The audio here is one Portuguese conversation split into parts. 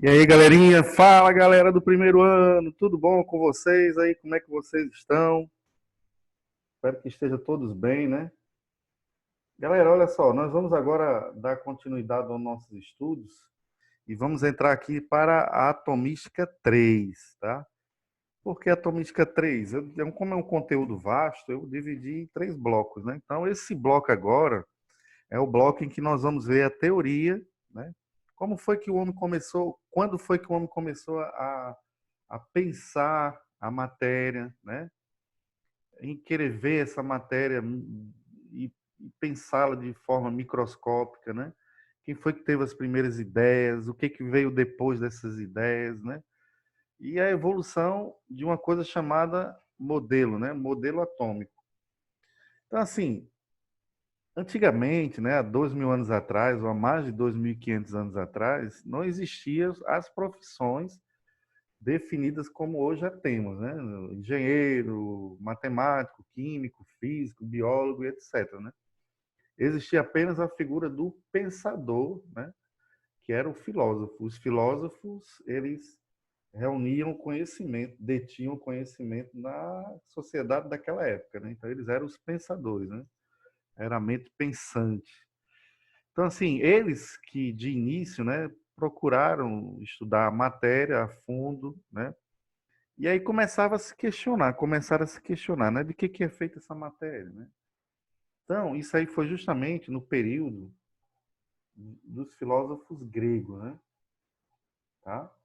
E aí, galerinha? Fala, galera do primeiro ano. Tudo bom com vocês aí? Como é que vocês estão? Espero que estejam todos bem, né? Galera, olha só, nós vamos agora dar continuidade aos nossos estudos e vamos entrar aqui para a atomística 3, tá? Por que atomística 3? Como é um conteúdo vasto, eu dividi em três blocos, né? Então, esse bloco agora é o bloco em que nós vamos ver a teoria, né? Como foi que o homem começou, quando foi que o homem começou a pensar a matéria, né? Em querer ver essa matéria e pensá-la de forma microscópica, né? Quem foi que teve as primeiras ideias? O que que veio depois dessas ideias, né? E a evolução de uma coisa chamada modelo, né? Modelo atômico. Então, assim, antigamente, né, há 2.000 anos atrás, ou há mais de 2.500 anos atrás, não existiam as profissões definidas como hoje já temos, né? Engenheiro, matemático, químico, físico, biólogo e etc, né? Existia apenas a figura do pensador, né? Que era o filósofo. Os filósofos, eles reuniam conhecimento, detinham conhecimento na sociedade daquela época, né? Então eles eram os pensadores, né? Era a mente pensante. Então, assim, eles que de início, né, procuraram estudar a matéria a fundo, né? E aí começaram a se questionar, né, de que é feita essa matéria, né? Então, isso aí foi justamente no período dos filósofos gregos, né? Tá?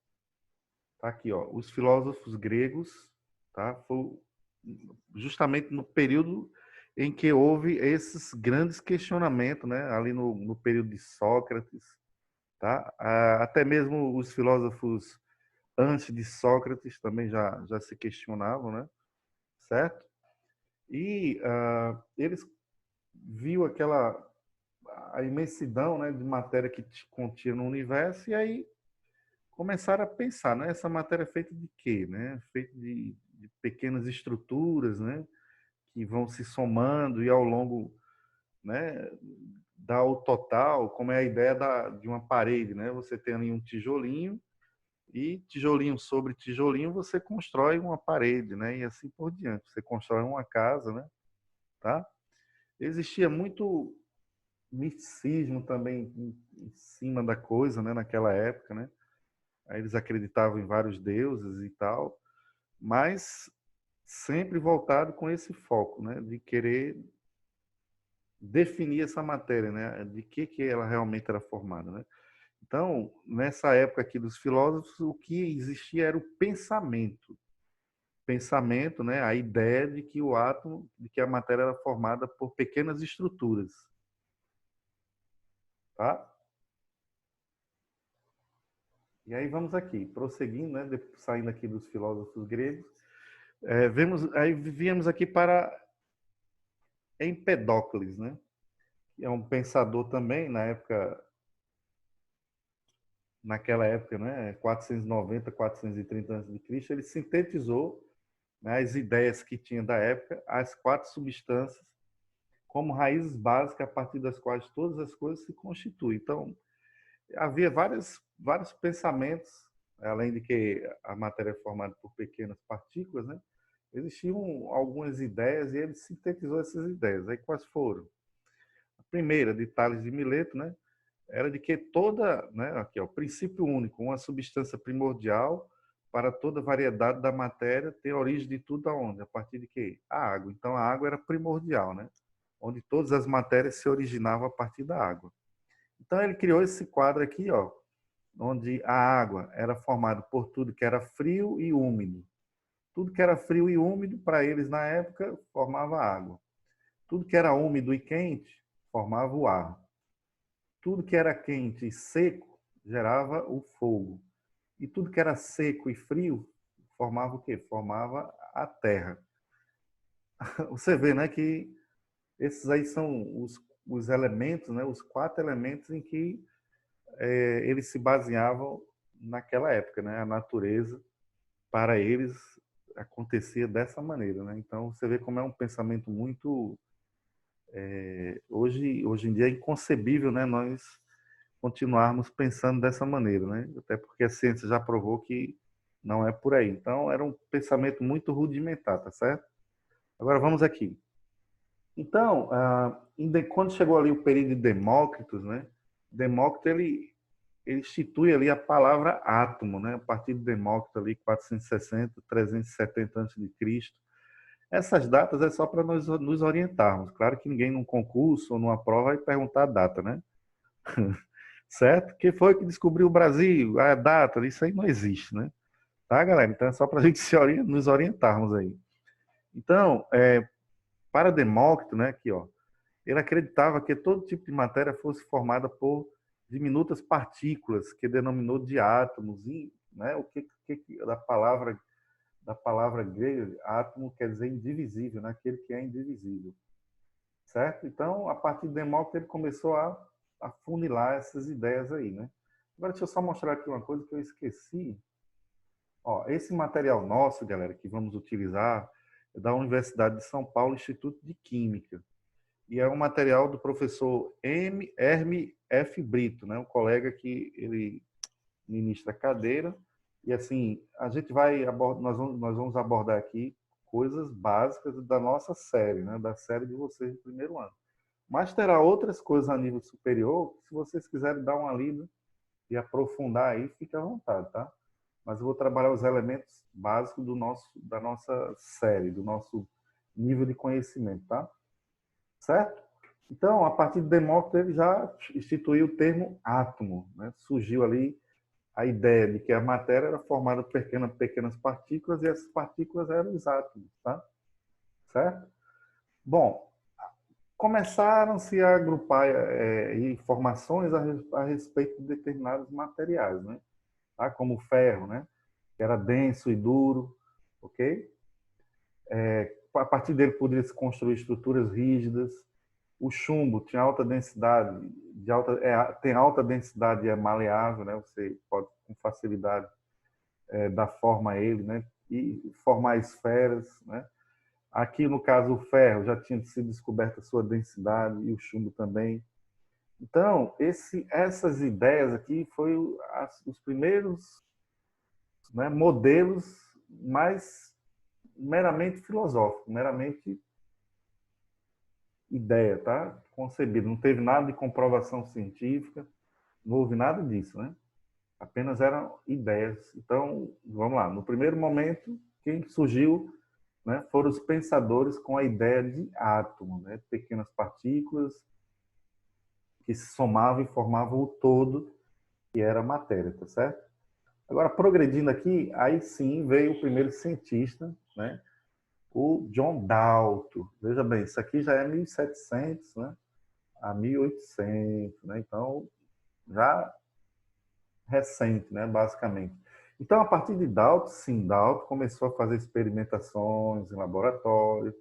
Tá aqui, ó, os filósofos gregos, tá? Foi justamente no período em que houve esses grandes questionamentos, né? Ali no período de Sócrates, tá? Até mesmo os filósofos antes de Sócrates também já se questionavam, né? Certo? E eles viu a imensidão, né, de matéria que continha no universo e aí começaram a pensar, né, essa matéria é feita de quê, né? Feita de pequenas estruturas, né, que vão se somando e ao longo, né, dá o total, como é a ideia de uma parede, né? Você tem ali um tijolinho e tijolinho sobre tijolinho você constrói uma parede, né? E assim por diante. Você constrói uma casa, né? Tá? Existia muito misticismo também em cima da coisa, né, naquela época, né? Aí eles acreditavam em vários deuses e tal, mas sempre voltado com esse foco, né, de querer definir essa matéria, né, de que ela realmente era formada, né? Então, nessa época aqui dos filósofos, o que existia era o pensamento. Pensamento, né, a ideia de que o átomo, de que a matéria era formada por pequenas estruturas, tá? E aí vamos aqui, prosseguindo, né, saindo aqui dos filósofos gregos, aí viemos aqui para Empedócles, né, que é um pensador também naquela época, né, 490, 430 a.C., ele sintetizou, né, as ideias que tinha da época, as quatro substâncias como raízes básicas a partir das quais todas as coisas se constituem. Então, havia vários pensamentos, além de que a matéria é formada por pequenas partículas, né? Existiam algumas ideias e ele sintetizou essas ideias. Aí quais foram? A primeira, de Tales de Mileto, né? Era de que toda, né, aqui, ó, princípio único, uma substância primordial para toda variedade da matéria, tem origem de tudo aonde? A partir de quê? A água. Então a água era primordial, né? Onde todas as matérias se originavam a partir da água. Então ele criou esse quadro aqui, ó, onde a água era formada por tudo que era frio e úmido. Tudo que era frio e úmido, para eles na época, formava água. Tudo que era úmido e quente, formava o ar. Tudo que era quente e seco, gerava o fogo. E tudo que era seco e frio, formava o quê? Formava a terra. Você vê, né, que esses aí são os elementos, né, os quatro elementos em que eles se baseavam naquela época, né? A natureza para eles acontecia dessa maneira, né? Então você vê como é um pensamento muito hoje em dia é inconcebível, né? Nós continuarmos pensando dessa maneira, né? Até porque a ciência já provou que não é por aí. Então, era um pensamento muito rudimentar, tá certo? Agora vamos aqui. Então, quando chegou ali o período de Demócritos, né? Demócrito ele institui ali a palavra átomo, né? A partir de Demócrito ali 460, 370 a.C. Essas datas é só para nós nos orientarmos. Claro que ninguém num concurso ou numa prova vai perguntar a data, né? Certo? Quem foi que descobriu o Brasil? A data, isso aí não existe, né? Tá, galera? Então é só para a gente nos orientarmos aí. Então, para Demócrito, né, aqui, ó, ele acreditava que todo tipo de matéria fosse formada por diminutas partículas, que denominou de átomos, e, né, da palavra grega, átomo quer dizer indivisível, né, aquele que é indivisível, certo? Então, a partir de Demócrito, ele começou a funilar essas ideias aí, né? Agora, deixa eu só mostrar aqui uma coisa que eu esqueci. Ó, esse material nosso, galera, que vamos utilizar, é da Universidade de São Paulo, Instituto de Química. E é um material do professor Herme F. Brito, né? Um colega que ele ministra a cadeira. E assim, a gente vai nós vamos abordar aqui coisas básicas da nossa série, né? Da série de vocês do primeiro ano. Mas terá outras coisas a nível superior, que se vocês quiserem dar uma lida e aprofundar aí, fique à vontade, tá? Mas eu vou trabalhar os elementos básicos da nossa série, do nosso nível de conhecimento, tá? Certo? Então, a partir de Demócrito, ele já instituiu o termo átomo, né? Surgiu ali a ideia de que a matéria era formada por pequenas partículas e essas partículas eram os átomos, tá? Certo? Bom, começaram-se a agrupar informações a respeito de determinados materiais, né? Tá? Como o ferro, né? Que era denso e duro, ok? A partir dele poderia se construir estruturas rígidas. O chumbo tinha alta densidade, tem alta densidade e é maleável, né? Você pode com facilidade dar forma a ele, né? E formar esferas, né? Aqui no caso o ferro já tinha sido descoberta a sua densidade e o chumbo também. Então essas ideias aqui foram os primeiros, né, modelos mais meramente filosóficos, meramente ideia, tá? Concebido. Não teve nada de comprovação científica, não houve nada disso, né? Apenas eram ideias. Então, vamos lá. No primeiro momento, quem surgiu, né, foram os pensadores com a ideia de átomo, né? Pequenas partículas que se somavam e formavam o todo que era a matéria, tá certo? Agora, progredindo aqui, aí sim veio o primeiro cientista, né? O John Dalton. Veja bem, isso aqui já é 1700, né? A 1800, né? Então, já recente, né? Basicamente. Então, a partir de Dalton, sim, Dalton começou a fazer experimentações em laboratório.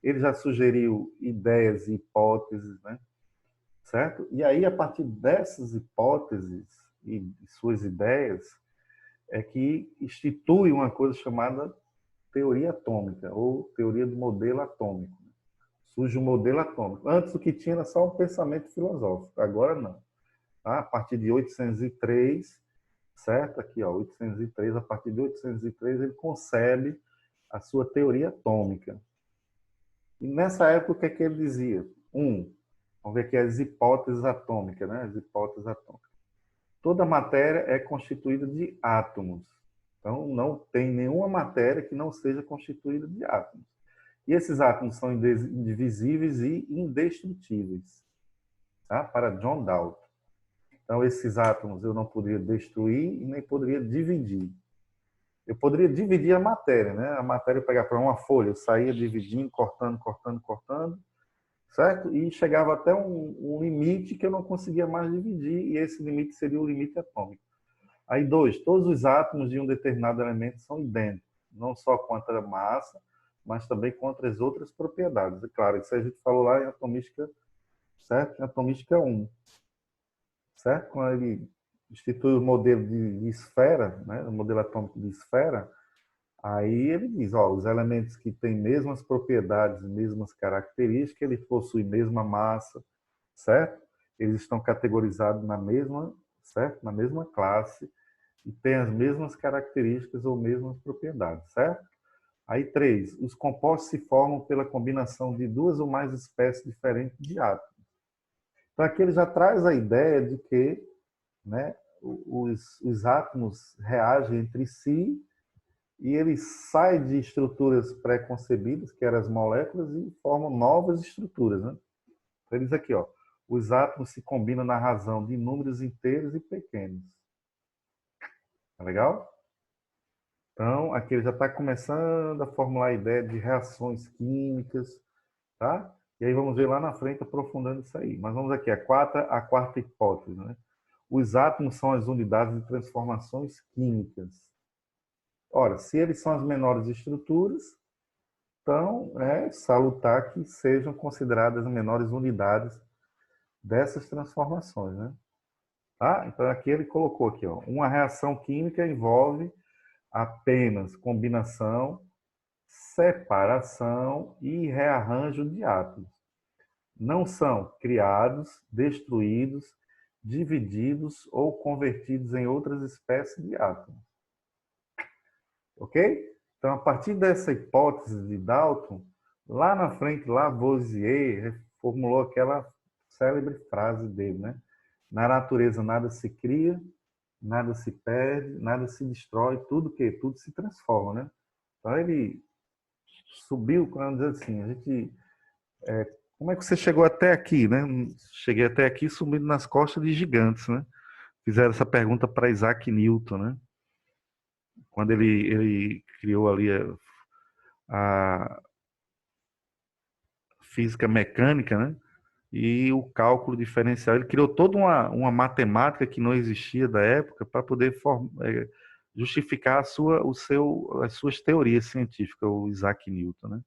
Ele já sugeriu ideias e hipóteses, né? Certo? E aí, a partir dessas hipóteses e suas ideias, é que institui uma coisa chamada teoria atômica, ou teoria do modelo atômico. Surge o modelo atômico. Antes o que tinha era só um pensamento filosófico, agora não. Tá? A partir de 803, certo? Aqui, ó, 803, a partir de 803 ele concebe a sua teoria atômica. E nessa época, o que é que ele dizia? Vamos ver aqui as hipóteses atômicas, né? As hipóteses atômicas. Toda matéria é constituída de átomos. Então, não tem nenhuma matéria que não seja constituída de átomos. E esses átomos são indivisíveis e indestrutíveis, tá? Para John Dalton. Então, esses átomos eu não poderia destruir e nem poderia dividir. Eu poderia dividir a matéria, né? A matéria eu pegava para uma folha, eu saía dividindo, cortando, cortando, cortando, certo? E chegava até um limite que eu não conseguia mais dividir, e esse limite seria o limite atômico. Aí, todos os átomos de um determinado elemento são idênticos, não só quanto a massa, mas também quanto as outras propriedades. É claro, isso a gente falou lá em atomística, certo? Em atomística 1, certo? Quando ele institui o modelo de esfera, né? O modelo atômico de esfera, aí ele diz, ó, os elementos que têm mesmas propriedades, mesmas características, eles possuem mesma massa, certo? eles estão categorizados na mesma, certo? Na mesma classe e têm as mesmas características ou mesmas propriedades, certo? Aí, 3, os compostos se formam pela combinação de duas ou mais espécies diferentes de átomos. Então, aqui ele já traz a ideia de que, né, os átomos reagem entre si e eles saem de estruturas pré-concebidas, que eram as moléculas, e formam novas estruturas, né? Então, eles aqui, ó, os átomos se combinam na razão de números inteiros e pequenos. Tá legal? Então, aqui ele já está começando a formular a ideia de reações químicas, tá? E aí vamos ver lá na frente aprofundando isso aí. Mas vamos aqui, a quarta hipótese, né? Os átomos são as unidades de transformações químicas. Ora, se eles são as menores estruturas, então é salutar que sejam consideradas as menores unidades dessas transformações, né? Tá? Então aqui ele colocou aqui, ó, uma reação química envolve apenas combinação, separação e rearranjo de átomos. Não são criados, destruídos, divididos ou convertidos em outras espécies de átomos. Ok? Então, a partir dessa hipótese de Dalton, lá na frente, Lavoisier formulou aquela célebre frase dele, né? Na natureza nada se cria, nada se perde, nada se destrói, tudo se transforma, né? Então ele subiu, quando diz assim, a gente, como é que você chegou até aqui, né? Cheguei até aqui subindo nas costas de gigantes, né? Fizeram essa pergunta para Isaac Newton, né? Quando ele criou ali a física mecânica, né? E o cálculo diferencial. Ele criou toda uma matemática que não existia da época para poder justificar as suas teorias científicas, o Isaac Newton, né?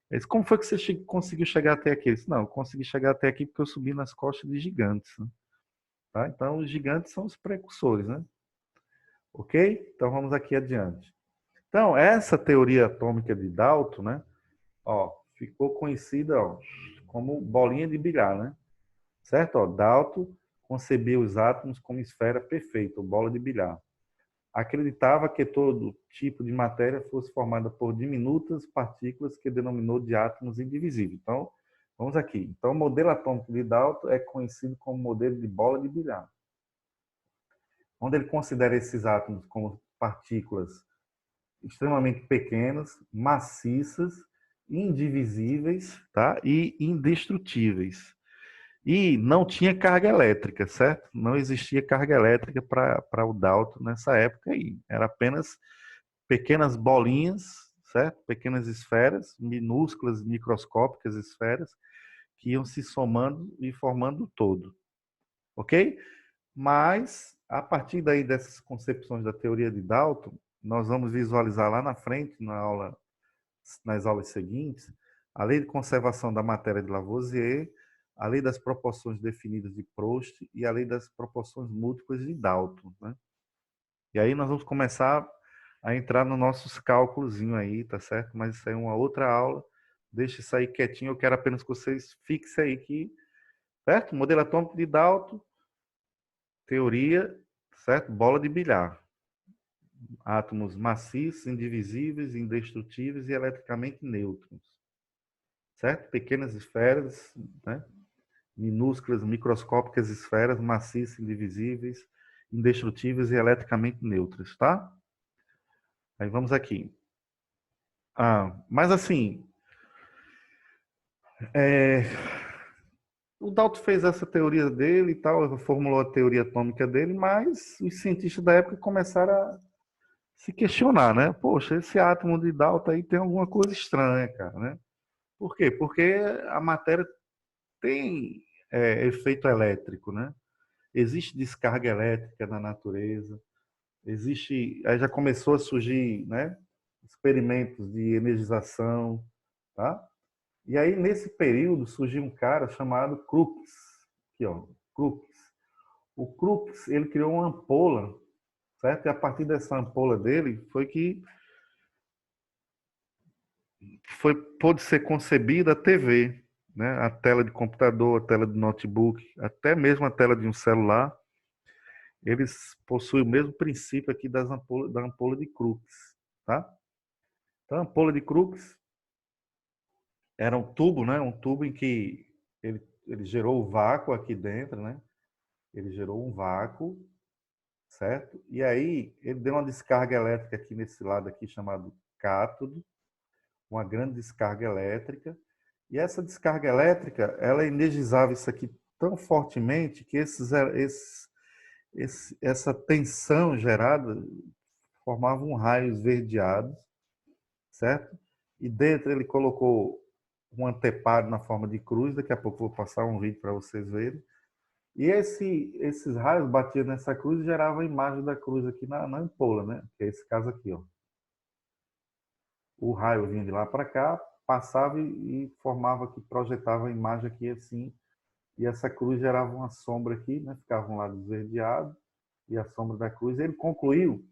Ele disse, como foi que você conseguiu chegar até aqui? Ele disse, não, eu consegui chegar até aqui porque eu subi nas costas de gigantes, né? Tá? Então, os gigantes são os precursores, né? Ok? Então, vamos aqui adiante. Então, essa teoria atômica de Dalton, né? Ó, ficou conhecida, ó, como bolinha de bilhar, né? Certo? Ó, Dalton concebia os átomos como esfera perfeita, ou bola de bilhar. Acreditava que todo tipo de matéria fosse formada por diminutas partículas que denominou de átomos indivisíveis. Então, vamos aqui. Então, o modelo atômico de Dalton é conhecido como modelo de bola de bilhar, onde ele considera esses átomos como partículas extremamente pequenas, maciças, indivisíveis, tá? E indestrutíveis. E não tinha carga elétrica, certo? Não existia carga elétrica para o Dalton nessa época aí. Era apenas pequenas bolinhas, certo? Pequenas esferas, minúsculas, microscópicas esferas, que iam se somando e formando o todo. Ok? Mas, a partir daí dessas concepções da teoria de Dalton, nós vamos visualizar lá na frente, nas aulas seguintes, a lei de conservação da matéria de Lavoisier, a lei das proporções definidas de Proust e a lei das proporções múltiplas de Dalton, né? E aí nós vamos começar a entrar nos nossos cálculos aí, tá certo? Mas isso aí é uma outra aula. Deixa isso aí quietinho, eu quero apenas que vocês fixem aí que, certo? Modelo atômico de Dalton, teoria, certo? Bola de bilhar. Átomos maciços, indivisíveis, indestrutíveis e eletricamente neutros. Certo? Pequenas esferas, né? Minúsculas, microscópicas esferas, maciças, indivisíveis, indestrutíveis e eletricamente neutras, tá? Aí vamos aqui. Mas assim, o Dalton fez essa teoria dele e tal, formulou a teoria atômica dele, mas os cientistas da época começaram a se questionar, né? Poxa, esse átomo de Dalton aí tem alguma coisa estranha, cara, né? Por quê? Porque a matéria tem efeito elétrico, né? Existe descarga elétrica na natureza, aí já começou a surgir, né, experimentos de energização, tá? E aí nesse período surgiu um cara chamado Crookes, aqui ó, Crookes. O Crookes, ele criou uma ampola, certo? E a partir dessa ampola dele foi que pôde ser concebida a TV. né? A tela de computador, a tela de notebook, até mesmo a tela de um celular, eles possuem o mesmo princípio aqui da ampola de Crookes, tá? Então, a ampola de Crookes era um tubo, né? Um tubo em que ele gerou o vácuo aqui dentro, né? Ele gerou um vácuo, certo? E aí ele deu uma descarga elétrica aqui nesse lado aqui chamado cátodo, uma grande descarga elétrica. E essa descarga elétrica, ela energizava isso aqui tão fortemente que essa tensão gerada formava um raio esverdeado, certo? E dentro ele colocou um anteparo na forma de cruz, daqui a pouco eu vou passar um vídeo para vocês verem. E esses raios batiam nessa cruz e geravam a imagem da cruz aqui na ampola, né? Que é esse caso aqui, ó. O raio vinha de lá para cá, passava e formava aqui, projetava a imagem aqui assim, e essa cruz gerava uma sombra aqui, né? Ficava um lado esverdeado e a sombra da cruz. Ele concluiu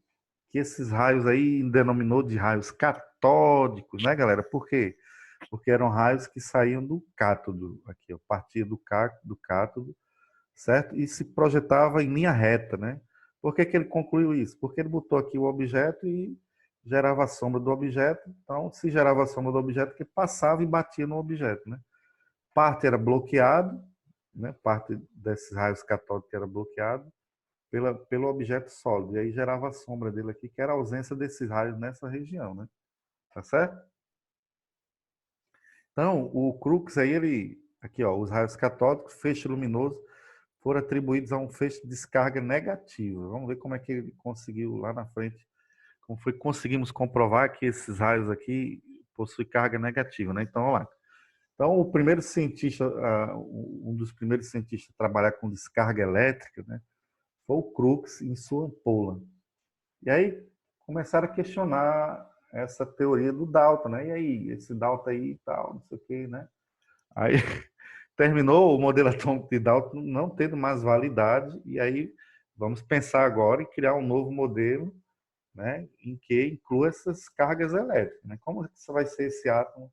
que esses raios aí denominou de raios catódicos, né, galera? Por quê? Porque eram raios que saíam do cátodo, aqui, ó, partia do cátodo, certo? E se projetava em linha reta, né? Por que que ele concluiu isso? Porque ele botou aqui o objeto e gerava a sombra do objeto. Então, se gerava a sombra do objeto, que passava e batia no objeto, né? Parte era bloqueado, né? Parte desses raios catódicos era bloqueado pelo objeto sólido. E aí gerava a sombra dele aqui, que era a ausência desses raios nessa região, né? Tá certo? Então, o Crookes aí, aqui ó, os raios catódicos, feixe luminoso, foram atribuídos a um feixe de descarga negativa. Vamos ver como é que ele conseguiu lá na frente, como foi que conseguimos comprovar que esses raios aqui possuem carga negativa, né? Então, vamos lá. Então, o primeiro cientista, um dos primeiros cientistas a trabalhar com descarga elétrica, né, foi o Crookes em sua ampola. E aí começaram a questionar essa teoria do Dalton, né? E aí, esse Dalton aí e tal, não sei o quê, né? Aí terminou o modelo atômico de Dalton não tendo mais validade, e aí vamos pensar agora em criar um novo modelo, né, em que inclua essas cargas elétricas, né? Como isso vai ser esse átomo?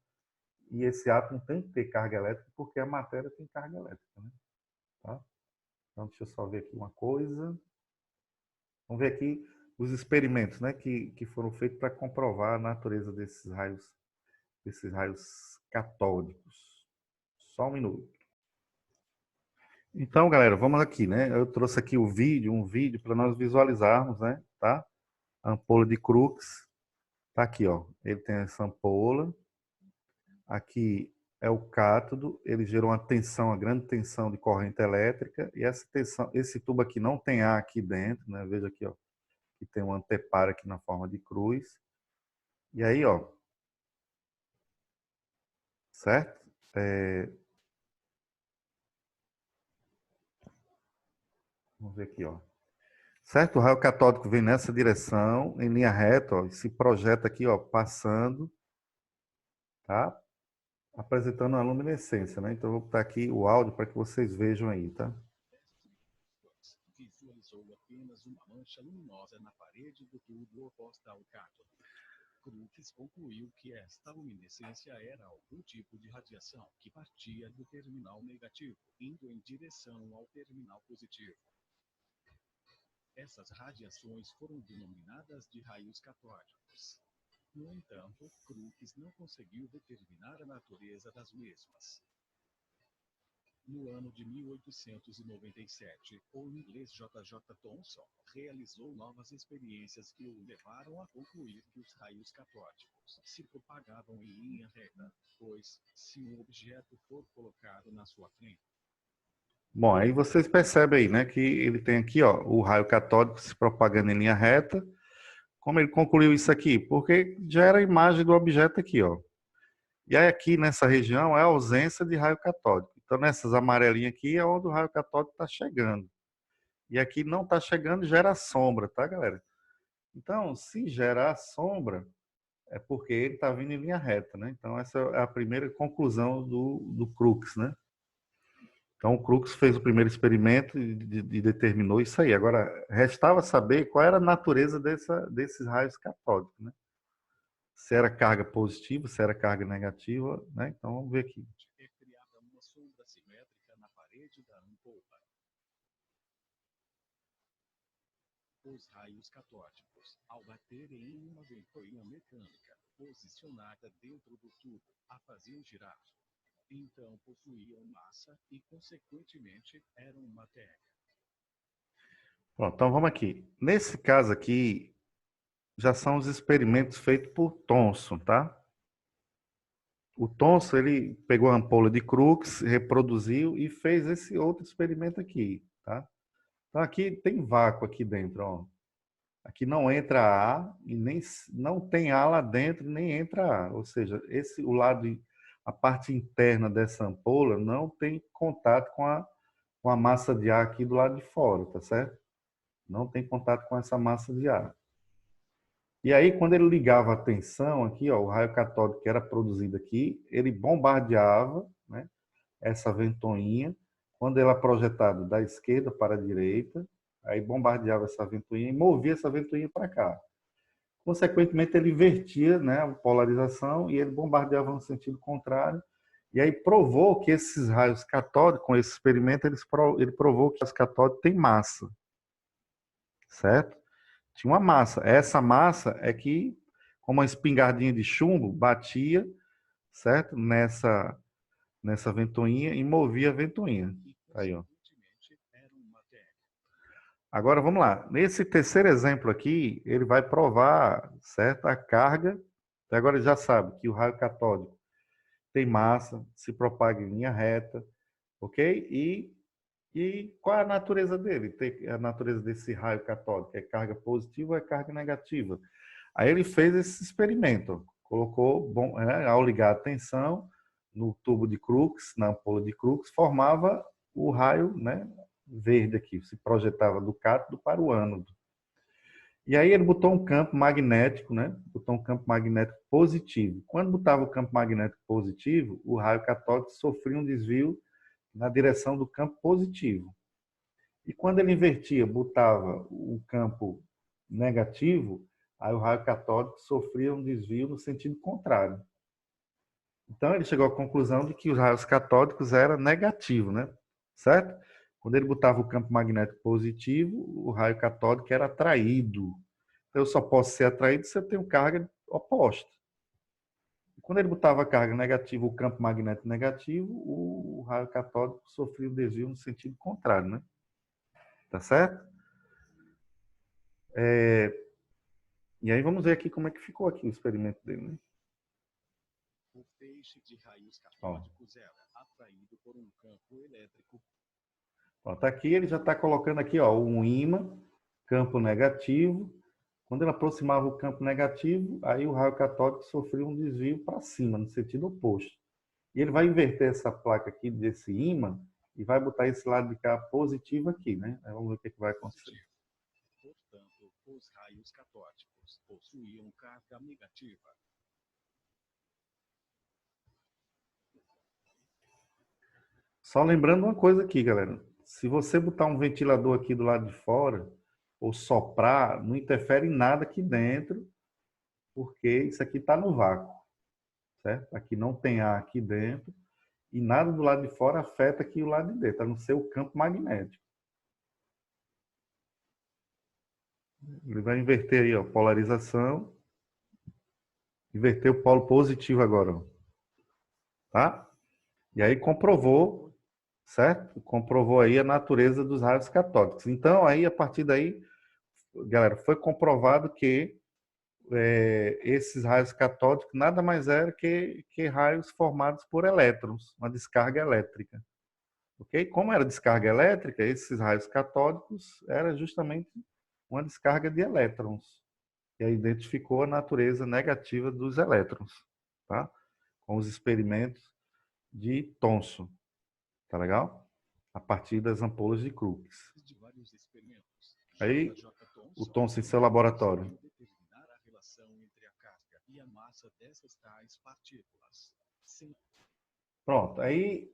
E esse átomo tem que ter carga elétrica porque a matéria tem carga elétrica, né? Tá? Então, deixa eu só ver aqui uma coisa. Vamos ver aqui os experimentos, né, que foram feitos para comprovar a natureza desses raios catódicos. Só um minuto. Então, galera, vamos aqui, né? Eu trouxe aqui um vídeo para nós visualizarmos, né? Tá? A ampola de Crookes. Tá aqui, ó. Ele tem essa ampola. Aqui é o cátodo. Ele gerou uma tensão, uma grande tensão de corrente elétrica. E essa tensão, esse tubo aqui não tem ar aqui dentro, né? Veja aqui, ó. Que tem um anteparo aqui na forma de cruz. E aí, ó, certo? Vamos ver aqui, ó. Certo? O raio catódico vem nessa direção, em linha reta, ó, e se projeta aqui, ó, passando, tá? Apresentando a luminescência, né? Então, eu vou botar aqui o áudio para que vocês vejam aí, tá? Visualizou apenas uma mancha luminosa na parede do tubo oposta ao cátodo. Crookes concluiu que esta luminescência era algum tipo de radiação que partia do terminal negativo, indo em direção ao terminal positivo. Essas radiações foram denominadas de raios catódicos. No entanto, Crookes não conseguiu determinar a natureza das mesmas. No ano de 1897, o inglês J. J. Thomson realizou novas experiências que o levaram a concluir que os raios catódicos se propagavam em linha reta, pois, se um objeto for colocado na sua frente... Bom, aí vocês percebem aí, né, que ele tem aqui, ó, o raio catódico se propagando em linha reta. Como ele concluiu isso aqui? Porque já era a imagem do objeto aqui, ó. E aí aqui nessa região é a ausência de raio catódico. Então, nessas amarelinhas aqui é onde o raio catódico está chegando. E aqui não está chegando, gera sombra, tá, galera? Então, se gerar sombra, é porque ele está vindo em linha reta, né? Então, essa é a primeira conclusão do Crookes, né? Então, o Crookes fez o primeiro experimento e determinou isso aí. Agora, restava saber qual era a natureza desses raios catódicos, né? Se era carga positiva, se era carga negativa, né? Então, vamos ver aqui. Os raios catódicos, ao baterem em uma ventoinha mecânica posicionada dentro do tubo, a faziam girar. Então possuíam massa e, consequentemente, eram matéria. Pronto, então vamos aqui. Nesse caso aqui, já são os experimentos feitos por Thomson, tá? O Thomson, ele pegou a ampola de Crookes, reproduziu e fez esse outro experimento aqui, tá? Então aqui tem vácuo aqui dentro, ó. Aqui não entra ar e nem não tem ar lá dentro, nem entra ar. Ou seja, a parte interna dessa ampola não tem contato com a massa de ar aqui do lado de fora, tá certo? Não tem contato com essa massa de ar. E aí, quando ele ligava a tensão aqui, ó, o raio catódico que era produzido aqui, ele bombardeava, né, essa ventoinha. Quando ela projetada da esquerda para a direita, aí bombardeava essa ventoinha e movia essa ventoinha para cá. Consequentemente, ele invertia, né, a polarização e ele bombardeava no sentido contrário. E aí provou que esses raios catódicos, com esse experimento, ele provou que os catódicos têm massa, certo? Tinha uma massa. Essa massa é que, como uma espingardinha de chumbo, batia, certo? Nessa ventoinha e movia a ventoinha. Aí, ó. Agora vamos lá. Nesse terceiro exemplo aqui, ele vai provar, certo? A carga. Agora ele já sabe que o raio catódico tem massa, se propaga em linha reta, ok? E qual é a natureza dele? A natureza desse raio catódico? É carga positiva ou é carga negativa? Aí ele fez esse experimento. Colocou, ao ligar a tensão no tubo de Crookes, na ampola de Crookes, formava o raio, né, verde aqui, se projetava do cátodo para o ânodo. E aí ele botou um campo magnético, né? Botou um campo magnético positivo. Quando botava o campo magnético positivo, o raio catódico sofria um desvio na direção do campo positivo. E quando ele invertia, botava o campo negativo, aí o raio catódico sofria um desvio no sentido contrário. Então ele chegou à conclusão de que os raios catódicos eram negativos, né? Certo? Quando ele botava o campo magnético positivo, o raio catódico era atraído. Então eu só posso ser atraído se eu tenho carga oposta. Quando ele botava a carga negativa, o campo magnético negativo, o raio catódico sofria o desvio no sentido contrário, né? Tá certo? E aí vamos ver aqui como é que ficou aqui o experimento dele, né? O feixe de raios catódicos era atraído por um campo elétrico. Pronto, aqui ele já está colocando aqui, ó, um ímã, campo negativo. Quando ele aproximava o campo negativo, aí o raio catódico sofria um desvio para cima, no sentido oposto. E ele vai inverter essa placa aqui desse ímã e vai botar esse lado de cá positivo aqui, né? Aí vamos ver o que vai acontecer. Portanto, os raios catódicos possuíam carga negativa. Só lembrando uma coisa aqui, galera. Se você botar um ventilador aqui do lado de fora, ou soprar, não interfere em nada aqui dentro, porque isso aqui está no vácuo, certo? Aqui não tem ar aqui dentro, e nada do lado de fora afeta aqui o lado de dentro, a não ser o campo magnético. Ele vai inverter aí, ó, polarização. Inverter o polo positivo agora, ó. Tá? E aí comprovou, certo? Comprovou aí a natureza dos raios catódicos. Então, aí, a partir daí, galera, foi comprovado que esses raios catódicos nada mais era que raios formados por elétrons, uma descarga elétrica. Ok? Como era descarga elétrica, esses raios catódicos era justamente uma descarga de elétrons. E aí identificou a natureza negativa dos elétrons, tá? Com os experimentos de Thomson, tá legal? A partir das ampolas de Crookes. Aí, o Thomson em seu laboratório. Pronto, aí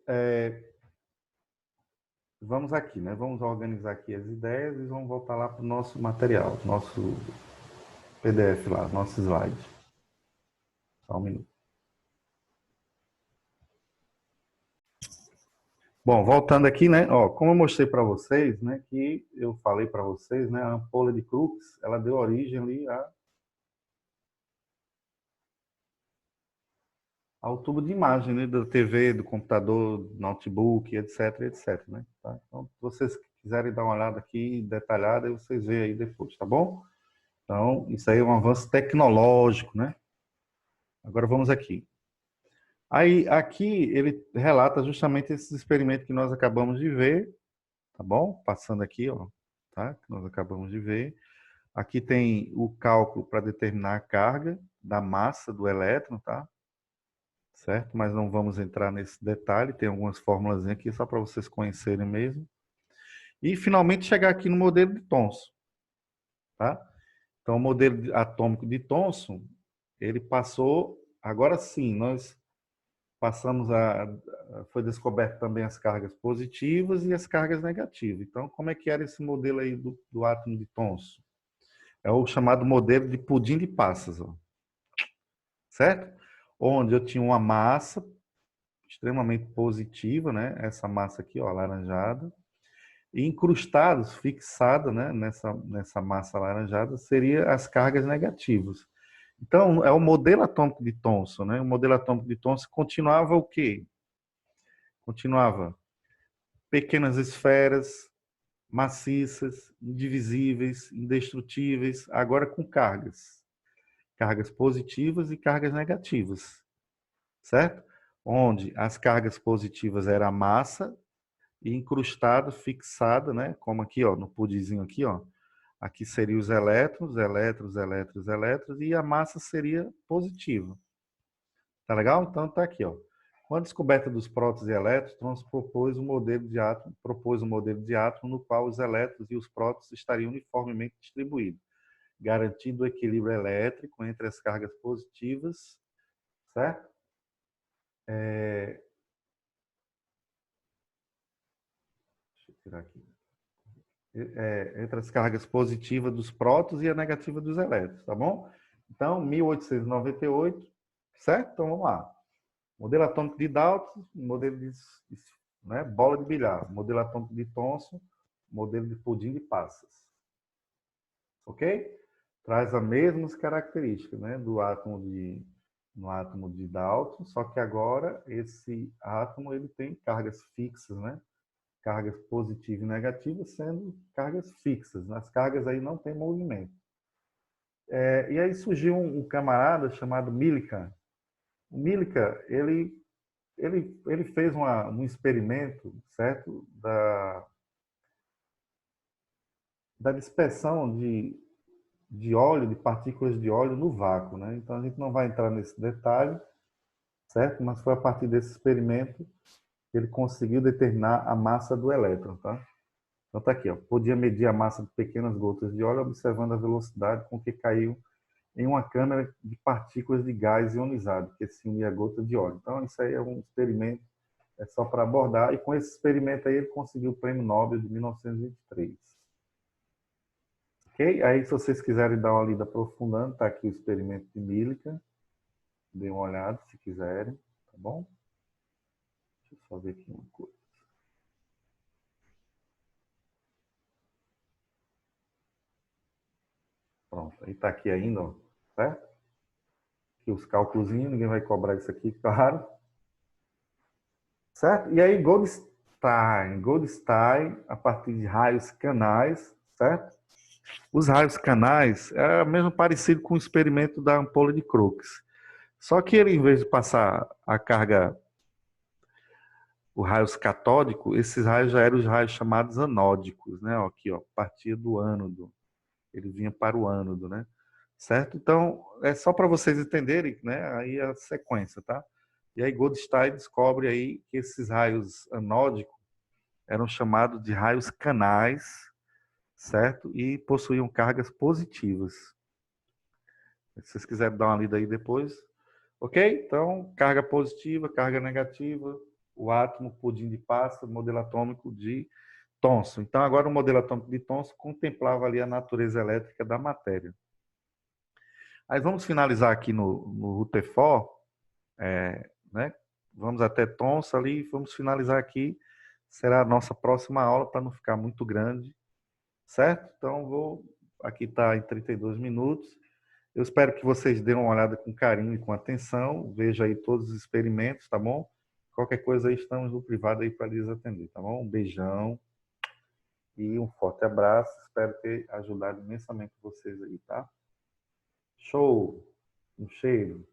vamos aqui, né? Vamos organizar aqui as ideias e vamos voltar lá para o nosso material, nosso PDF lá, nosso slide. Só um minuto. Bom, voltando aqui, né? Ó, como eu mostrei para vocês, né? Que eu falei para vocês, né? A ampola de Crookes, ela deu origem ali ao tubo de imagem, né? Da TV, do computador, do notebook, etc, etc, né? Tá? Então, se vocês quiserem dar uma olhada aqui detalhada, aí vocês veem aí depois, tá bom? Então, isso aí é um avanço tecnológico, né? Agora vamos aqui. Aí, aqui ele relata justamente esses experimentos que nós acabamos de ver, tá bom? Passando aqui, ó, tá? Que nós acabamos de ver. Aqui tem o cálculo para determinar a carga da massa do elétron, tá? Certo? Mas não vamos entrar nesse detalhe, tem algumas fórmulas aqui só para vocês conhecerem mesmo. E finalmente chegar aqui no modelo de Thomson, tá? Então, o modelo atômico de Thomson, ele passou, agora sim, nós passamos foi descoberto também as cargas positivas e as cargas negativas. Então, como é que era esse modelo aí do átomo de Thomson? É o chamado modelo de pudim de passas, ó, certo? Onde eu tinha uma massa extremamente positiva, né? Essa massa aqui, ó, alaranjada, e incrustados, fixada, né? Nessa massa alaranjada, seria as cargas negativas. Então, é o modelo atômico de Thomson, né? O modelo atômico de Thomson continuava o quê? Continuava pequenas esferas maciças, indivisíveis, indestrutíveis, agora com cargas. Cargas positivas e cargas negativas, certo? Onde as cargas positivas era a massa e incrustada, fixada, né? Como aqui, ó, no pudinzinho aqui, ó. Aqui seriam os elétrons, elétrons, elétrons, elétrons, e a massa seria positiva. Tá legal? Então tá aqui, ó. Com a descoberta dos prótons e elétrons, propôs um modelo de átomo no qual os elétrons e os prótons estariam uniformemente distribuídos, garantindo o equilíbrio elétrico entre as cargas positivas, certo? Deixa eu tirar aqui. Entre as cargas positivas dos prótons e a negativa dos elétrons, tá bom? Então, 1898, certo? Então, vamos lá. Modelo atômico de Dalton, modelo de né, bola de bilhar. Modelo atômico de Thomson, modelo de pudim de passas. Ok? Traz as mesmas características, né, no átomo de Dalton, só que agora esse átomo ele tem cargas fixas, né? Cargas positivas e negativas sendo cargas fixas. Nas cargas aí não tem movimento. E aí surgiu um camarada chamado Millikan. O Millikan, ele fez um experimento, certo? Da dispersão de óleo, de partículas de óleo no vácuo, né? Então a gente não vai entrar nesse detalhe, certo? Mas foi a partir desse experimento que ele conseguiu determinar a massa do elétron, tá? Então tá aqui, ó. Podia medir a massa de pequenas gotas de óleo observando a velocidade com que caiu em uma câmara de partículas de gás ionizado, que se unia a gota de óleo. Então isso aí é um experimento, é só para abordar, e com esse experimento aí ele conseguiu o Prêmio Nobel de 1923. Ok? Aí se vocês quiserem dar uma lida aprofundando, tá aqui o experimento de Millikan, dê uma olhada se quiserem, tá bom? Deixa eu só ver aqui uma coisa. Pronto, aí está aqui ainda, ó, certo? Aqui os cálculos, ninguém vai cobrar isso aqui, claro. Certo? E aí Goldstein, a partir de raios canais, certo? Os raios canais é mesmo parecido com o experimento da ampola de Crookes. Só que ele, em vez de passar a carga, os raios catódicos, esses raios já eram os raios chamados anódicos, né? Aqui, ó, partia do ânodo. Ele vinha para o ânodo, né? Certo? Então, é só para vocês entenderem, né? Aí a sequência, tá? E aí Goldstein descobre aí que esses raios anódicos eram chamados de raios canais, certo? E possuíam cargas positivas. Se vocês quiserem dar uma lida aí depois. Ok? Então, carga positiva, carga negativa, o átomo, pudim de passa, modelo atômico de Thomson. Então, agora o modelo atômico de Thomson contemplava ali a natureza elétrica da matéria. Aí vamos finalizar aqui no Rutherford, né? Vamos até Thomson ali e vamos finalizar aqui será a nossa próxima aula, para não ficar muito grande, certo? Então, aqui está em 32 minutos. Eu espero que vocês dêem uma olhada com carinho e com atenção, veja aí todos os experimentos, tá bom? Qualquer coisa aí, estamos no privado aí para lhes atender, tá bom? Um beijão e um forte abraço. Espero ter ajudado imensamente vocês aí, tá? Show! Um cheiro!